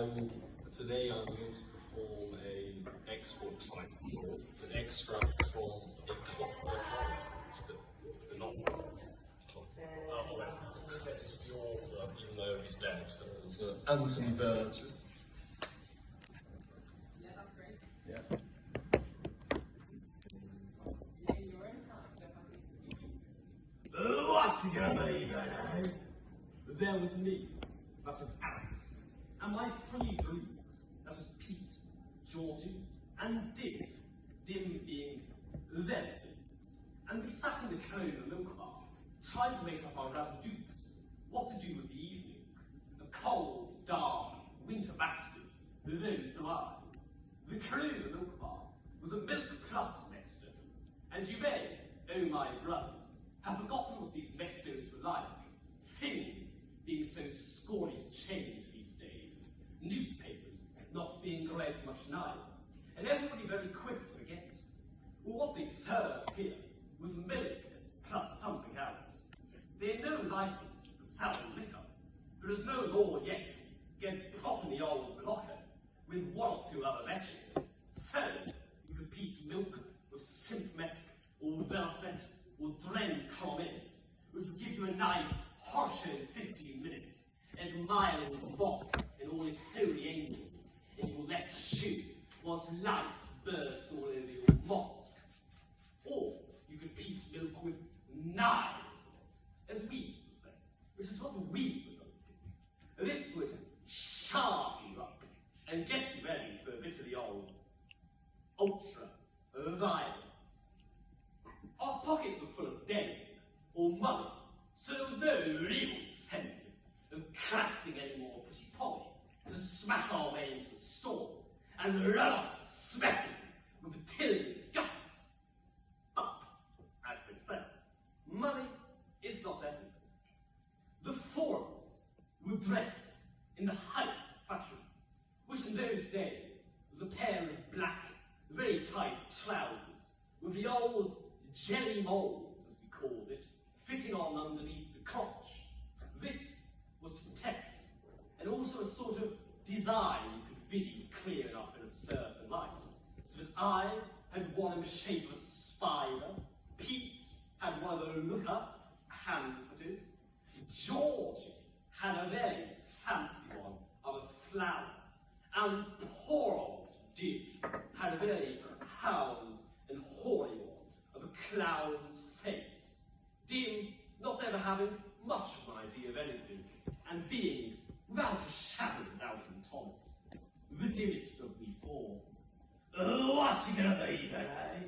Today I'm going to perform an export type form that extracts from a clockwork orange, the novel. Oh, that's the author, even though he's dead. It's Anthony Burgess. Yeah, that's great. Yeah. What's it gonna be, eh? There was me, that was Alex, and my three blues, that was Pete, Georgie, and Dim. Dim being them. And we sat in the cone of the milk bar, trying to make up our residutes, what to do with the evening. A cold, dark, winter bastard, though dry. The crew of the milk bar was a milk plus mesto, and you may, oh my brothers, have forgotten what these mestos were like. Things being so scrawny to change these days. Newspapers not being read much neither. And everybody very quick to forget. Well, what they served here was milk plus something else. They had no license to sell liquor. There is no law yet against propping the old blockhead with one or two other measures. So, you could piece milk with synth-mesk or velocet or dren comment, which would give you a nice harsher 15 minutes, and miling with Bach and all his holy angels in your left shoe, whilst lights burst all over your mosque. Or you could piece milk with knives, as we used to say, which is what we would do. This would sharp you up and get you ready for a bit of the old ultra-violence. Our pockets were full of dead or money, so there was no real incentive of casting any more pretty Polly to smash our way into a store and run off sweating with the till's guts. But, as they say, money is not everything. The four of us were dressed in the height fashion, which in those days was a pair of black, very tight trousers with the old jelly mould, as we called it, fitting on underneath the crotch. This was to protect, and also a sort of design you could video clear enough in a certain light, so that I had one in the shape of a spider, Pete had one of the look-up hand footers, George had a very fancy one of a flower, and poor old Dick had a very hound and hoary one of a clown's face. Dim not ever having much of an idea of anything, and being, without a shadow of doubt in Thomas, the dimmest of we four. What's it gonna be, then, eh?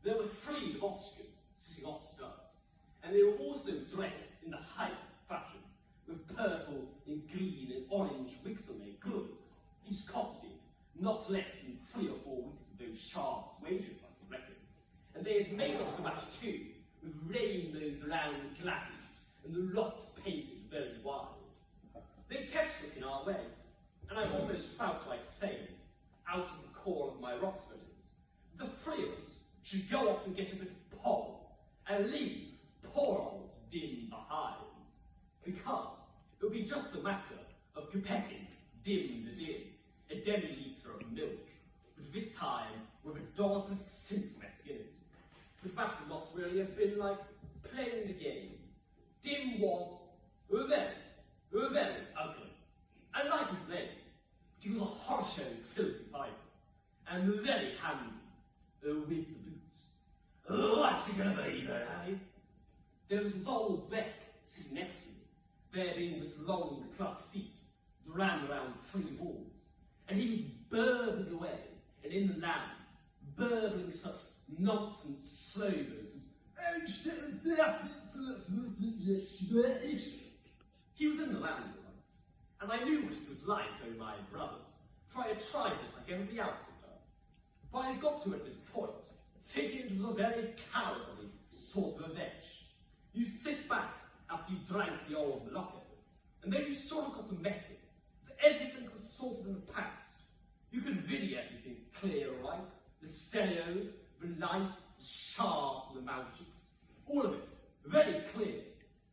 There were three Dvoshkas sitting opposite us, and they were also dressed in the height fashion, with purple and green and orange wigs on their goods, each costing not less than 3 or 4 weeks of those sharps' wages, I should reckon. And they had made up to match too, with rainbows around the glasses, and the lots painted very wild. They kept looking our way, and I almost felt like saying, out of the core of my Roxforders, the three of us should go off and get a bit of pole, and leave poor old Dim behind, because it would be just a matter of pipetting Dim the Dim, a demi-litre of milk, but this time with a dollop of synth-mesk in it. But that would not really have been like playing the game. Dim was very ugly. And like his name, he was a harsh-headed, filthy fighter, and very handy with the boots. What's it gonna be, then, eh? There was this old wreck sitting next to me, there being this long plus seat that ran around 3 walls, and he was burbling away, and in the land, burbling such nonsense slogans as he was in the land all right, and I knew what it was like, oh my brothers, for I had tried it like everybody else had done. But I had got to at this point, thinking it was a very cowardly sort of a vetch. You sit back after you drank the old Malocca, and then you sort of got the message that everything was sorted in the past. You could video everything clear, all right? The stereos, the lights, the sharps, and the magics. All of it, very clear.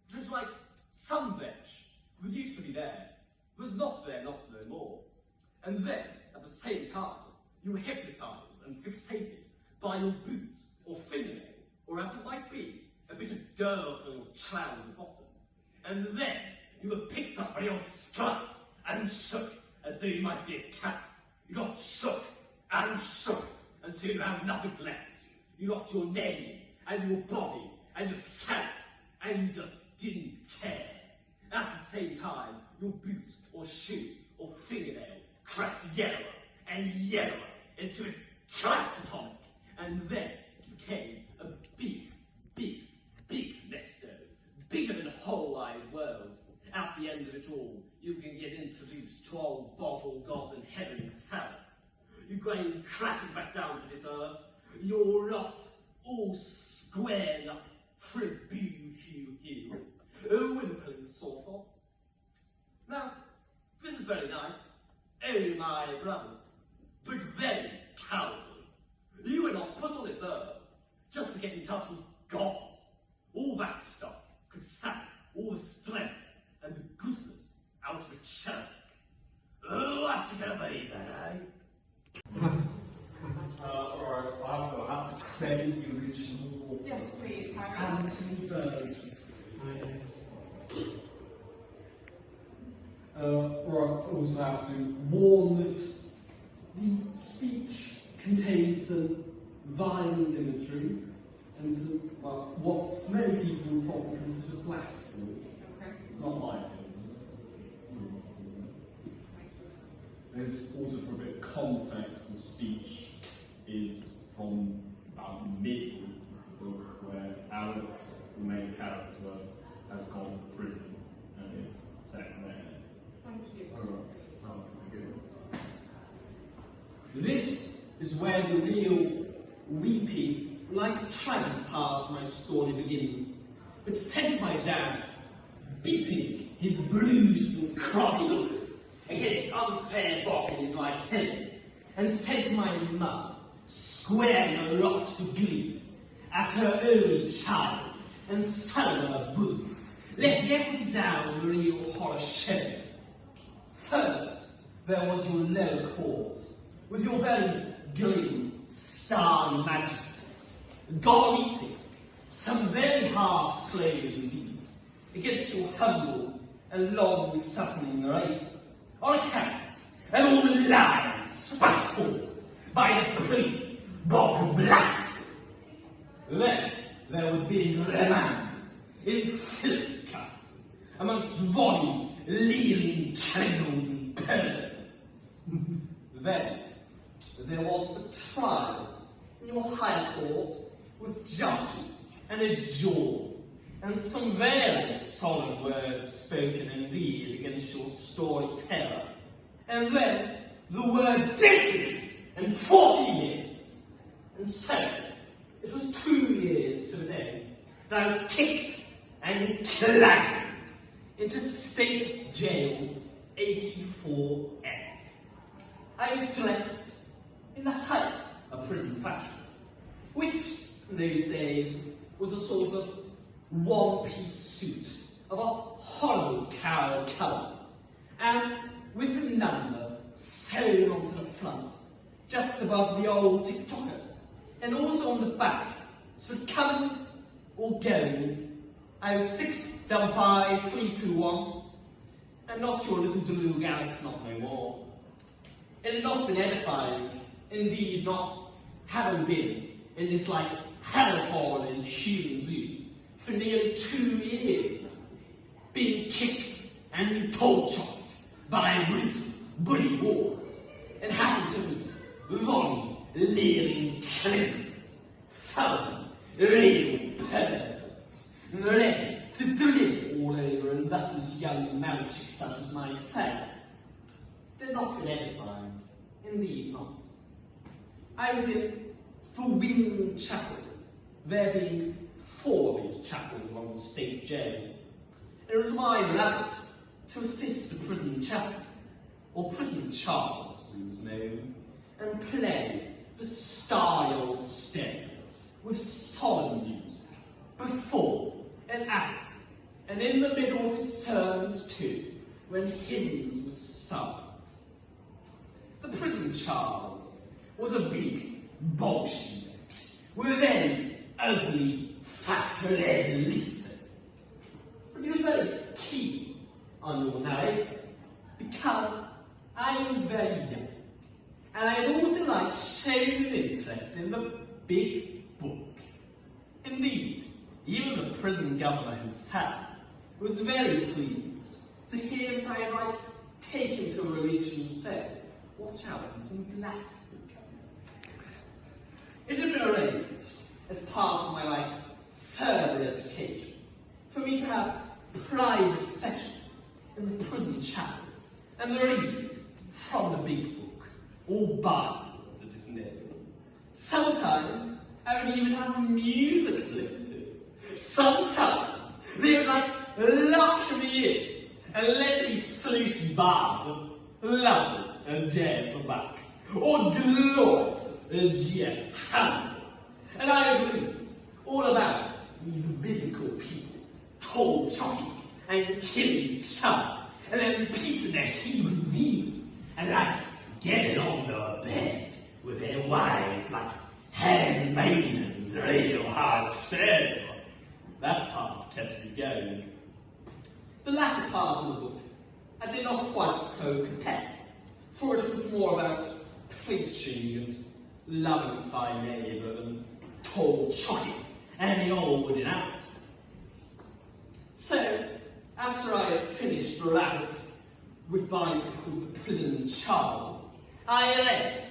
It was like some vetch, who used to be there, was not there not no more. And then, at the same time, you were hypnotised and fixated by your boot or fingernail, or as it might be, a bit of dirt on your trouser bottom. And then you were picked up by the old scruff and shook as though you might be a cat. You got shook and shook until you had nothing left. You lost your name and your body and yourself, and you just didn't care. At the same time, your boot or shoe or fingernail cracked yellower and yellower until it cracked atomic, and then it became a big, big, big nesto, bigger than the whole wide world. At the end of it all, you can get introduced to old bottle God in heaven himself. You're going crashing back down to this earth, your lot all squared up for a boo-hoo-hoo. Whimpering, sort of. Now, this is very nice, oh my brothers, but very cowardly. You were not put on this earth just to get in touch with God. All that stuff could sap all the strength and the goodness out of a chunk. Oh, what you gonna be then, Alright, I have to credit the original author. Yes, please, Harry. Anthony Burgess. Right, I also have to warn that the speech contains some violent imagery and some, what many people would probably consider blasphemy. Okay. It's not my opinion. There's also for a bit of context, the speech is from about the middle of the book where Alex, the main character, has gone to prison and is set there. Thank you. This is where the real weepy, like tragic part of my story begins. It sent my dad beating his bruised and crotty knuckles against unfair bodies like him, and sent my mum squaring a rot to grief at her only child and son of her bosom, letting everything down the real horror show. First, there was your lower court, with your very grim, starry magistrate, God-eating, some very harsh slaves indeed, against your humble and long-suffering narrator, on account of all the lies spat forth by the police, bog blasted. Then there was being remanded in filthy custody amongst volley, leering criminals and perverts. Then there was the trial in your higher court with judges and a jury, and some very solemn words spoken indeed against your storyteller. And then the word guilty and 40 years. And so it was 2 years to the day that I was kicked and clanged into State Jail 84F. I was dressed in the height of prison fashion, which in those days was a sort of one-piece suit of a horrible cow colour, and with a number sewn onto the front, just above the old tick-tocker, and also on the back, so coming or going, I was 655321, and not your little Delug Alex, not no more. It had not been edifying, indeed not having been in this like hellhole in Hume Zoo for nearly 2 years now, being kicked and tortured by brutal bully wars, and having to meet long, leering criminals, sullen, real perverts, ready to grin all over and thus as young married chicks such as myself. They're not been edifying, indeed not. I was in the Wing Chapel, there being 4 of these chapels along the state jail. And it was my right to assist the prison chaplain, or prison Charles as he was known, and play the starry old step with solemn music, before and after, and in the middle of his sermons too, when hymns were sung. The prison Charles was a big bolshevik with a very ugly, fat-red lips. But he was very keen on your narrator because I was very young, and I had also shown an interest in the big book. Indeed, even the prison governor himself was very pleased to hear that I had taken to religion so watch out for some blasphemy coming. It had been arranged as part of my further education for me to have private sessions in the prison chapel and the read from the big book, or Bible as it is known. Sometimes I would even have music to listen to. Sometimes they would lock me in and let me salute bars of London and jazz back, or glorious Jeff Handel. And I would read all about these biblical people, tall, chalky, and killing each other, and then piecing their Hebrew meaning, and getting on their bed with their wives like handmaidens, real hard shell. That part kept me going. The latter part of the book I did not quite throw capet, for it was more about preaching and loving thy neighbour than tall, chalky, and the old and out. So, after I had finished the rabbit with my called the prison Charles, I read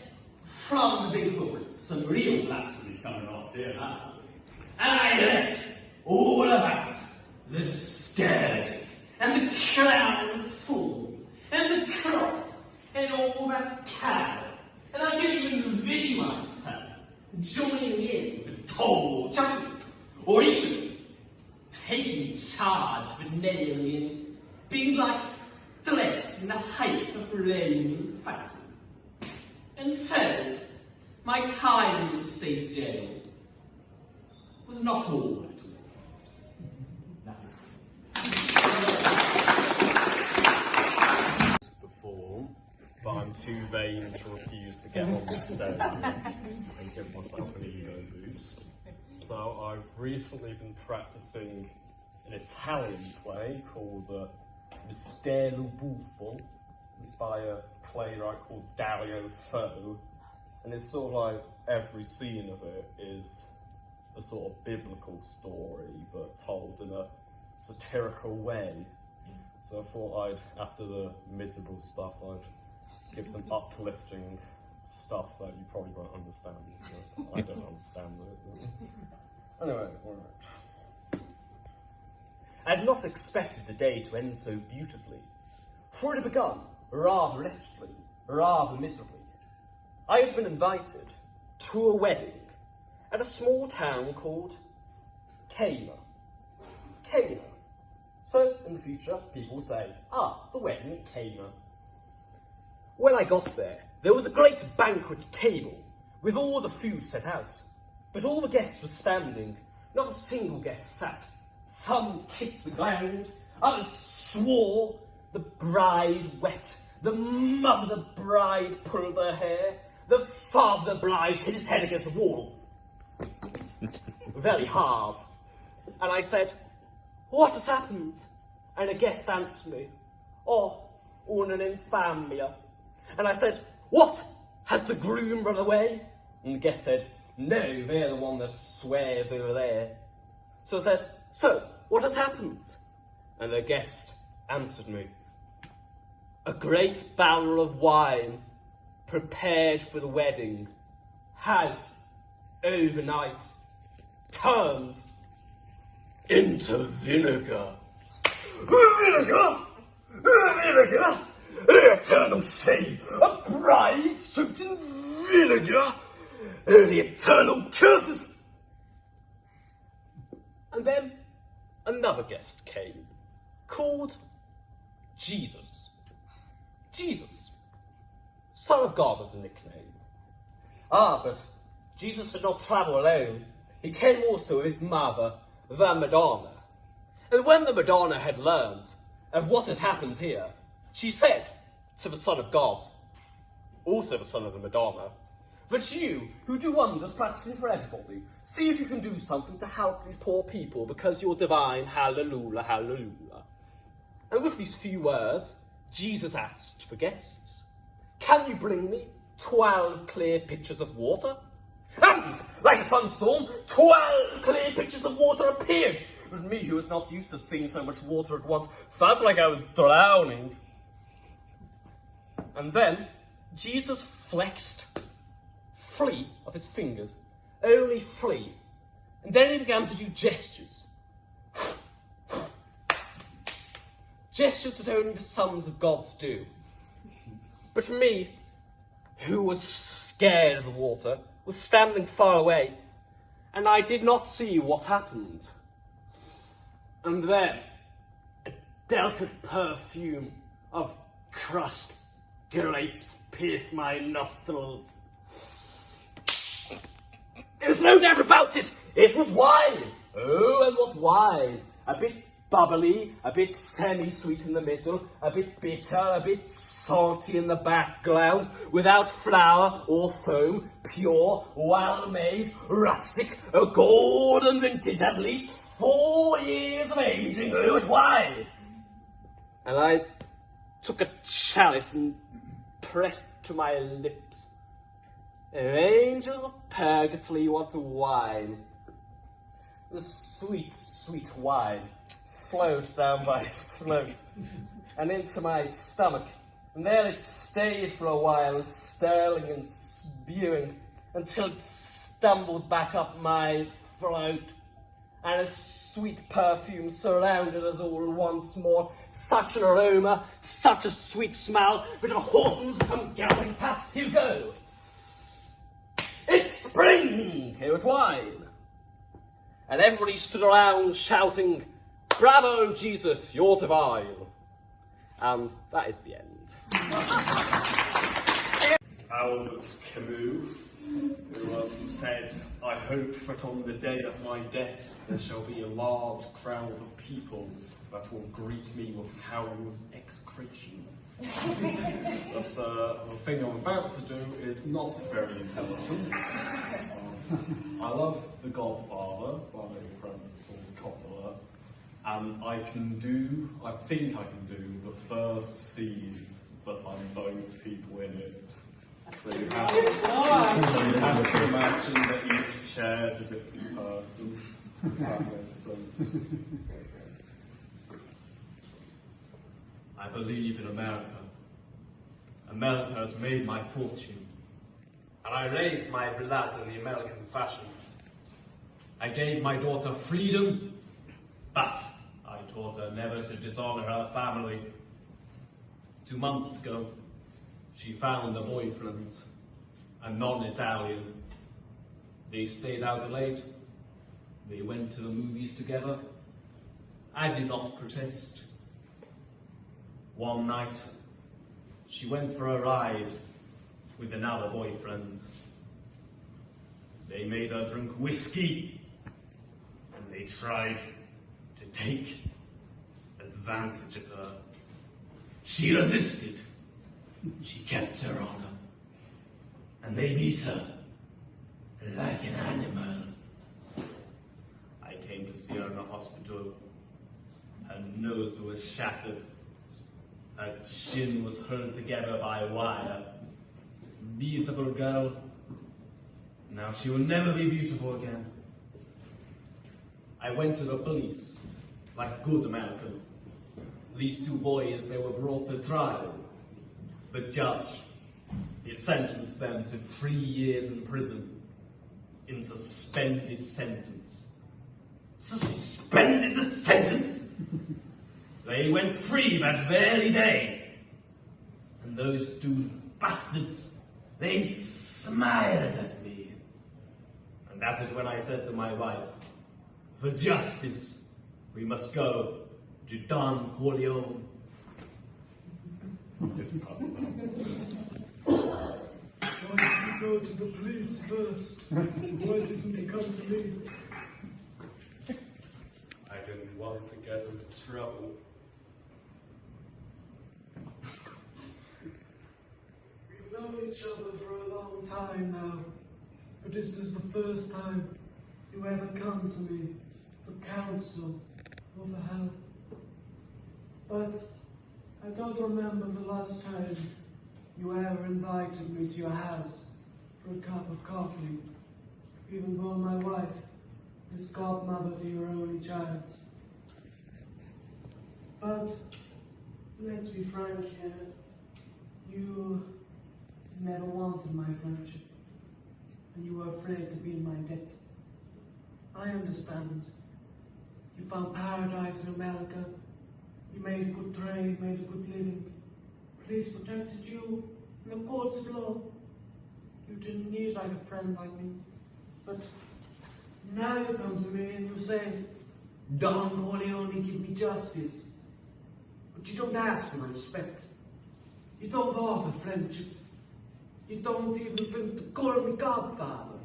from the big book some real blasphemy coming off here now. And I read all about the scourge and the crown of thorns and the cross and all that carol. And I could even video myself joining in with tall Chucky, or even taking charge with nailing in, being dressed in the height of Roman fashion. And so, my time in the state jail was not all that was. Perform, but I'm too vain to refuse to get on the stage and give myself an ego boost. So I've recently been practicing an Italian play called Mistero Buffo. It's by a playwright called Dario Fo, and it's sort of every scene of it is a sort of biblical story, but told in a satirical way. So I thought after the miserable stuff, I'd give some uplifting stuff that you probably won't understand. I don't understand it. Anyway, alright. I had not expected the day to end so beautifully, for it had begun rather wretchedly, rather miserably. I had been invited to a wedding at a small town called Cana. Cana. So, in the future, people will say, the wedding at Cana. When I got there was a great banquet table with all the food set out, but all the guests were standing, not a single guest sat. Some kicked the ground, others swore, the bride wept, the mother of the bride pulled her hair, the father of the bride hit his head against the wall. Very hard. And I said, "What has happened?" And a guest answered me, una infamia. And I said, "What? Has the groom run away?" And the guest said, "No, they're the one that swears over there." So I said, "So, what has happened?" And the guest answered me, "A great barrel of wine prepared for the wedding has overnight turned into vinegar." Vinegar! Vinegar! The eternal shame! A bride soaked in vinegar! The eternal curses! And then another guest came, called Jesus. Jesus. Son of God was the nickname. But Jesus did not travel alone. He came also with his mother, the Madonna. And when the Madonna had learned of what had happened here, she said to the Son of God, also the son of the Madonna. But you, who do wonders practically for everybody, see if you can do something to help these poor people, because you're divine, hallelujah, hallelujah. And with these few words, Jesus asked for guests. Can you bring me 12 clear pitchers of water? And, like a thunderstorm, 12 clear pitchers of water appeared. But me, who was not used to seeing so much water at once, felt like I was drowning. And then, Jesus flexed 3 of his fingers, only 3. And then he began to do gestures. Gestures that only the sons of gods do. But me, who was scared of the water, was standing far away, and I did not see what happened. And then, a delicate perfume of crushed grapes pierced my nostrils. There's no doubt about it, it was wine! Oh, and what wine! A bit bubbly, a bit semi-sweet in the middle, a bit bitter, a bit salty in the background, without flour or foam, pure, well-made, rustic, a golden vintage, at least 4 years of aging. Oh, it's wine! And I took a chalice and pressed to my lips. Oh, angels of purgatory, what wine! The sweet, sweet wine flowed down my throat and into my stomach, and there it stayed for a while, stirring and spewing, until it stumbled back up my throat, and a sweet perfume surrounded us all once more. Such an aroma, such a sweet smell, that a horseman come galloping past, he'll go. It's spring! Here at wine! And everybody stood around shouting, "Bravo, Jesus, you're divine." And that is the end. Albert Camus, who said, "I hope that on the day of my death there shall be a large crowd of people that will greet me with Howell's execration." But the thing I'm about to do is not very intelligent. I love The Godfather by Francis Ford Coppola, and I think I can do the first scene, but I'm both people in it. So you have to imagine that each chair is a different person. If that makes sense. I believe in America. America has made my fortune, and I raised my blood in the American fashion. I gave my daughter freedom, but I taught her never to dishonor her family. 2 months ago, she found a boyfriend, a non-Italian. They stayed out late. They went to the movies together. I did not protest. One night, she went for a ride with another boyfriend. They made her drink whiskey, and they tried to take advantage of her. She resisted. She kept her honor, and they beat her like an animal. I came to see her in the hospital. Her nose was shattered. Her chin was held together by wire. Beautiful girl. Now she will never be beautiful again. I went to the police, like a good American. These 2 boys, they were brought to trial. The judge, he sentenced them to 3 years in prison, in suspended sentence. Suspended the sentence? They went free that very day. And those 2 bastards, they smiled at me. And that is when I said to my wife, for justice, we must go to Don Corleone. If possible. Why did you go to the police first? Why didn't you come to me? I didn't want to get into trouble. We love each other for a long time now, but this is the first time you ever come to me for counsel or for help. But I don't remember the last time you ever invited me to your house for a cup of coffee, even though my wife is godmother to your only child. But let's be frank here, you never wanted my friendship, and you were afraid to be in my debt. I understand. You found paradise in America. You made a good trade, made a good living. Police protected you in the courts of law. You didn't need like a friend like me. But now you come to me and you say, Don Corleone, give me justice. But you don't ask for respect. You don't offer friendship. You don't even think to call me godfather.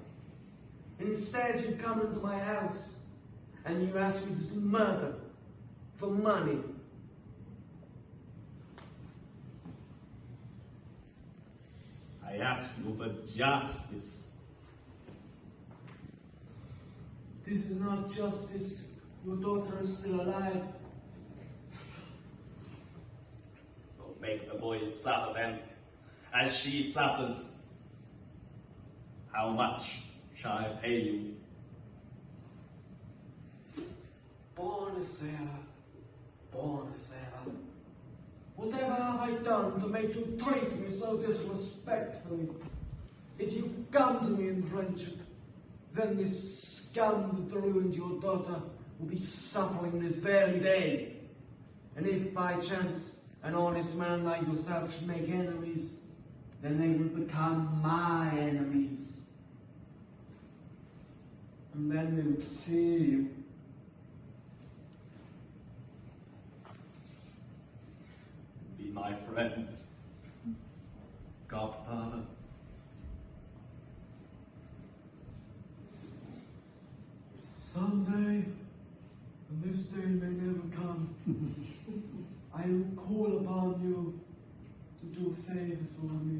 Instead, you come into my house and you ask me to do murder for money. I ask you for justice. This is not justice. Your daughter is still alive. Don't make the boy suffer then, as she suffers. How much shall I pay you? Buonasera. Whatever have I done to make you treat me so disrespectfully? If you come to me in friendship, then this scum that ruined your daughter will be suffering this very day. And if by chance an honest man like yourself should make enemies, then they will become my enemies. And then they would fear you. Be my friend, godfather. Someday, and this day may never come, I will call upon you to do a favor for me.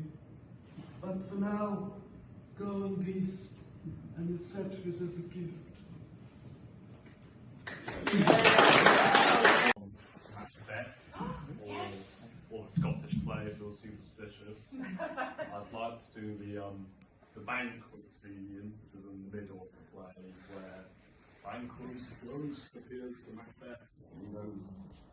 But for now, go in peace and accept this as a gift. Macbeth, or the Scottish play if you're superstitious. I'd like to do the banquet scene, which is in the middle of the play, where Banquo's ghost appears to Macbeth, and he goes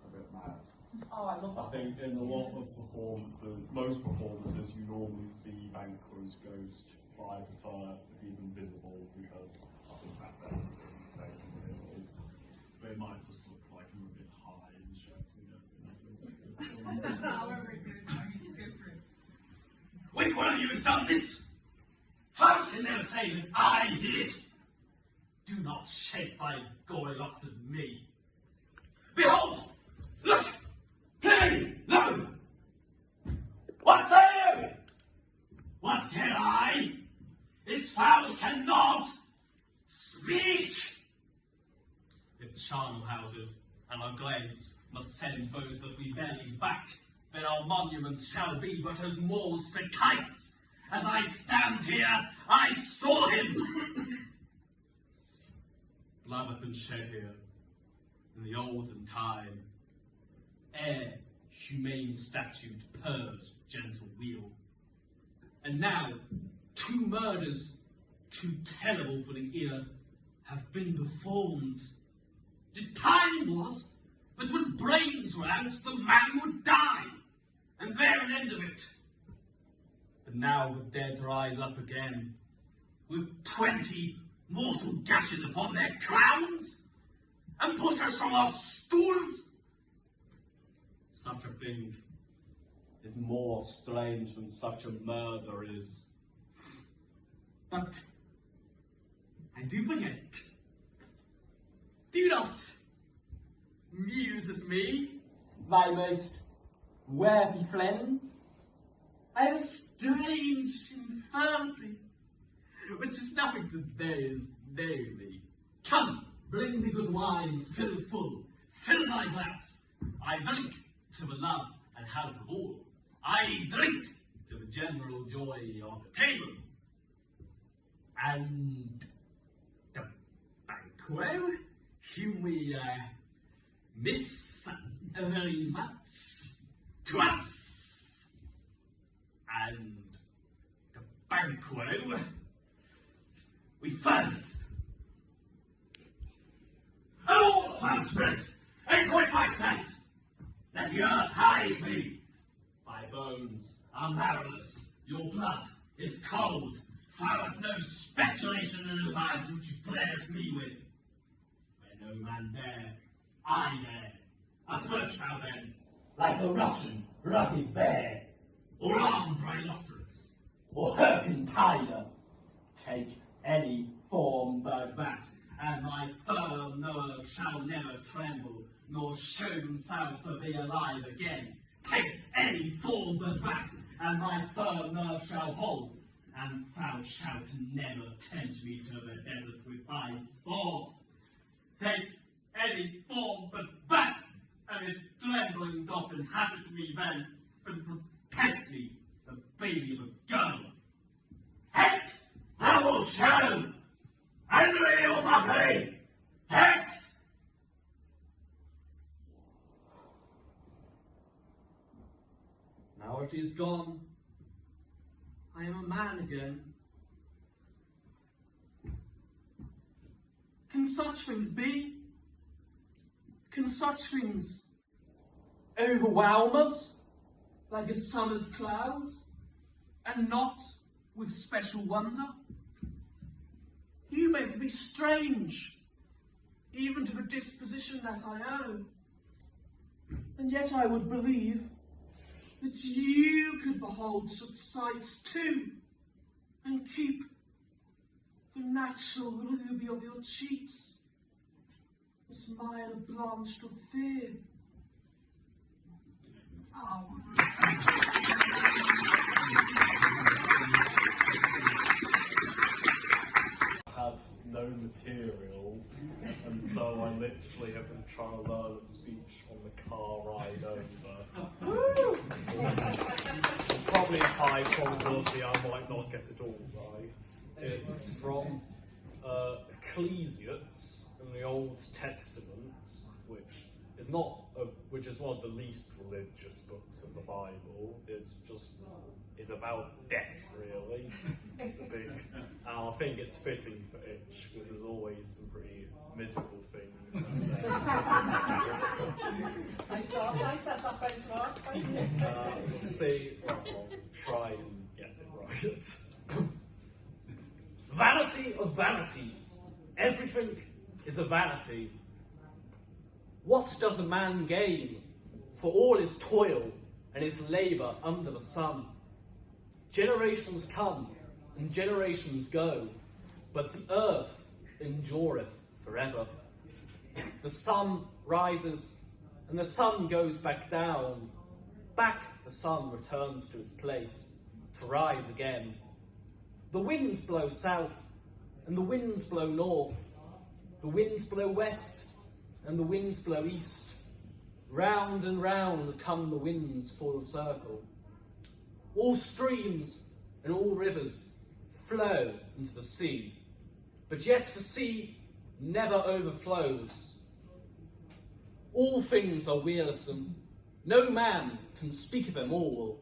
a bit mad. Oh, I love I think in a lot of performances, most performances, you normally see Banquo's ghost, but I prefer if he's invisible because I think Macbeth is a bit mistaken with it. But it might just look like him a bit high and shouting at However it goes, how you go for it. Which one of you has done this? Faust can never say that I did it. Do not shake thy gory locks at me. Behold! Look! Play! Lo! What say you? What can I? Its Faust cannot speak! The charnel houses and our glades must send those that we value back. Then our monument shall be but as moors to kites. As I stand here, I saw him. Blood hath been shed here in the olden time, ere humane statute purged gentle wheel. And now 2 murders, too terrible for the ear, have been performed. The time was that when brains were out, the man would die, and there an end of it. But now the dead rise up again, with 20 mortal gashes upon their crowns, and push us from our stools. Such a thing is more strange than such a murder is. But I do forget. Do not muse at me, my most worthy friends. I have a strange infirmity, which is nothing to those know me. Come, bring me good wine, fill full, fill my glass. I drink to the love and health of all. I drink to the general joy of the table. And the banquo, whom we miss very much to us. And the banquo we first. Oh, my spirit, and quit my sight! Let the earth hide me! My bones are marrowless, your blood is cold. Follows no speculation in the lies which you pledged me with. Where no man dare, I dare. Approach thou then, like a Russian rugged bear, or armed rhinoceros, or Hurricane tiger. Take any form but that, and my firm nerves shall never tremble, nor show themselves to be alive again. Take any form but that, and my firm nerves shall hold, and thou shalt never tempt me to the desert with thy sword. Take any form but that, and it trembling doth inhabit me then, and protest me, the baby of a girl. Hence, I will show, and real mockery, hence! Now it is gone. I am a man again. Can such things be? Can such things overwhelm us like a summer's cloud, and not with special wonder? You make me strange, even to the disposition that I own, and yet I would believe that you could behold such sights too, and keep the natural ruby of your cheeks, a smile blanched with fear. Had no material, and so I literally have been trying to learn a speech on the car ride over. Probably a high probability I might not get it all right. It's from Ecclesiastes in the Old Testament, which is one of the least religious books in the Bible. It's about death, really. It's a big, and I think it's fitting for Itch, because there's always some pretty miserable things. I thought I set up benchmark. We'll see. I'll try and get it right. Vanity of vanities. Everything is a vanity. What does a man gain for all his toil and his labour under the sun? Generations come and generations go, but the earth endureth forever. The sun rises and the sun goes back down. Back the sun returns to its place to rise again. The winds blow south and the winds blow north. The winds blow west and the winds blow east. Round and round come the winds full circle. All streams and all rivers flow into the sea, but yet the sea never overflows. All things are wearisome, no man can speak of them all.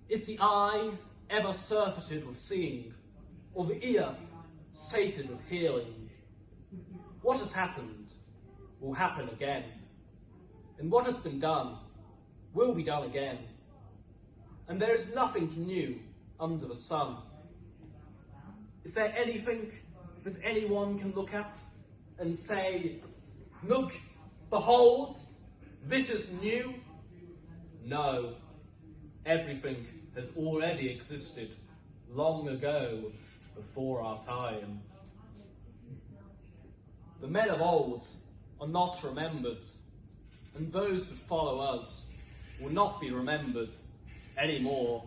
Is the eye ever surfeited with seeing, or the ear sated with hearing? What has happened will happen again, and what has been done will be done again. And there is nothing new under the sun. Is there anything that anyone can look at and say, look, behold, this is new? No, everything has already existed long ago, before our time. The men of old are not remembered, and those that follow us will not be remembered anymore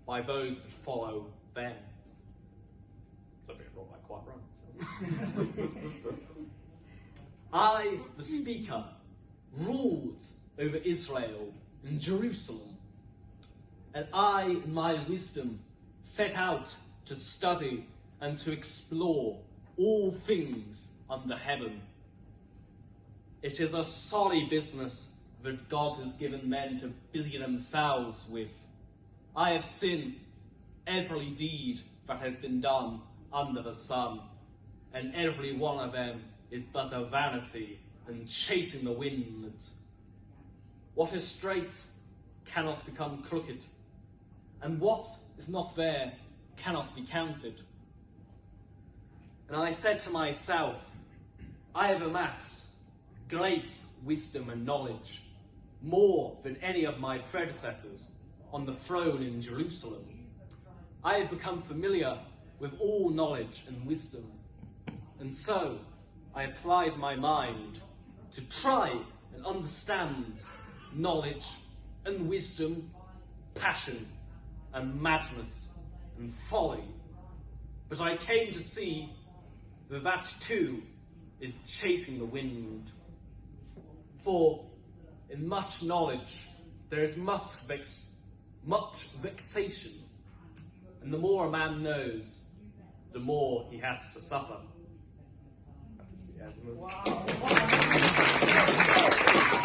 by those that follow them. So I think I brought that quite right. I, the speaker, ruled over Israel and Jerusalem, and I, in my wisdom, set out to study and to explore all things under heaven. It is a sorry business that God has given men to busy themselves with. I have seen every deed that has been done under the sun, and every one of them is but a vanity and chasing the wind. What is straight cannot become crooked, and what is not there cannot be counted. And I said to myself, I have amassed great wisdom and knowledge, more than any of my predecessors on the throne in Jerusalem. I have become familiar with all knowledge and wisdom, and so I applied my mind to try and understand knowledge and wisdom, passion and madness and folly. But I came to see that that too is chasing the wind. For in much knowledge there is much vexation, and the more a man knows, the more he has to suffer. That is the end. Wow.